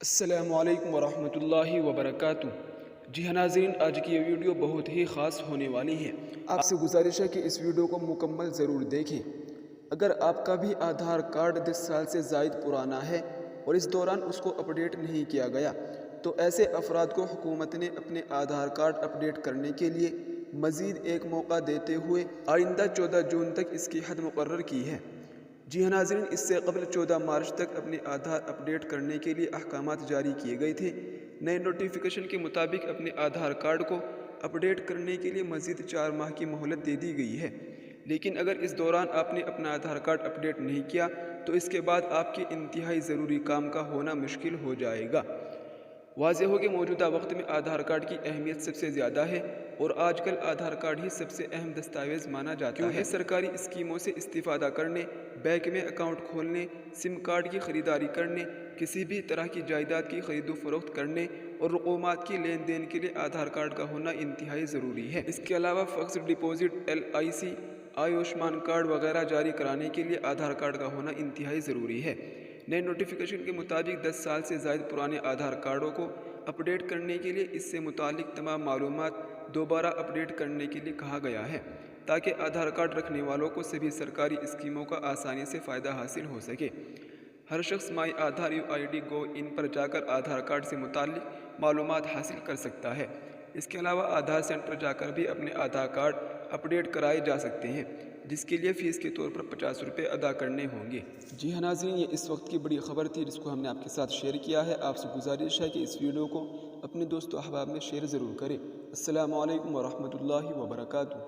السلام علیکم ورحمۃ اللہ وبرکاتہ۔ جی ہاں ناظرین، آج کی یہ ویڈیو بہت ہی خاص ہونے والی ہے۔ آپ سے گزارش ہے کہ اس ویڈیو کو مکمل ضرور دیکھیں۔ اگر آپ کا بھی آدھار کارڈ 10 سال سے زائد پرانا ہے اور اس دوران اس کو اپڈیٹ نہیں کیا گیا تو ایسے افراد کو حکومت نے اپنے آدھار کارڈ اپڈیٹ کرنے کے لیے مزید ایک موقع دیتے ہوئے آئندہ 14 جون تک اس کی حد مقرر کی ہے۔ جی ہاں ناظرین، اس سے قبل 14 مارچ تک اپنے آدھار اپڈیٹ کرنے کے لیے احکامات جاری کیے گئے تھے۔ نئے نوٹیفیکیشن کے مطابق اپنے آدھار کارڈ کو اپڈیٹ کرنے کے لیے مزید 4 ماہ کی مہلت دے دی گئی ہے، لیکن اگر اس دوران آپ نے اپنا آدھار کارڈ اپڈیٹ نہیں کیا تو اس کے بعد آپ کے انتہائی ضروری کام کا ہونا مشکل ہو جائے گا۔ واضح ہو کہ موجودہ وقت میں آدھار کارڈ کی اہمیت سب سے زیادہ ہے اور آج کل آدھار کارڈ ہی سب سے اہم دستاویز مانا جاتا ہے۔ سرکاری اسکیموں سے استفادہ کرنے، بینک میں اکاؤنٹ کھولنے، سم کارڈ کی خریداری کرنے، کسی بھی طرح کی جائیداد کی خرید و فروخت کرنے اور رقومات کی لین دین کے لیے آدھار کارڈ کا ہونا انتہائی ضروری ہے۔ اس کے علاوہ fixed deposit, LIC، Ayushman card وغیرہ جاری کرانے کے لیے آدھار کارڈ کا ہونا انتہائی ضروری ہے۔ نئے نوٹیفیکیشن کے مطابق 10 سال سے زائد پرانے آدھار کارڈوں کو اپڈیٹ کرنے کے لیے اس سے متعلق تمام معلومات دوبارہ اپڈیٹ کرنے کے لیے کہا گیا ہے، تاکہ آدھار کارڈ رکھنے والوں کو سبھی سرکاری اسکیموں کا آسانی سے فائدہ حاصل ہو سکے۔ ہر شخص مائی آدھار UID GoIn پر جا کر آدھار کارڈ سے متعلق معلومات حاصل کر سکتا ہے۔ اس کے علاوہ آدھار سینٹر جا کر بھی اپنے آدھار کارڈ اپڈیٹ کرائے جا سکتے ہیں، جس کے لیے فیس کے طور پر 50 روپے ادا کرنے ہوں گے۔ جی ہاں ناظرین، یہ اس وقت کی بڑی خبر تھی جس کو ہم نے آپ کے ساتھ شیئر کیا ہے۔ آپ سے گزارش ہے کہ اس ویڈیو کو اپنے دوست و احباب میں شیئر ضرور کریں۔ السلام علیکم ورحمۃ اللہ وبرکاتہ۔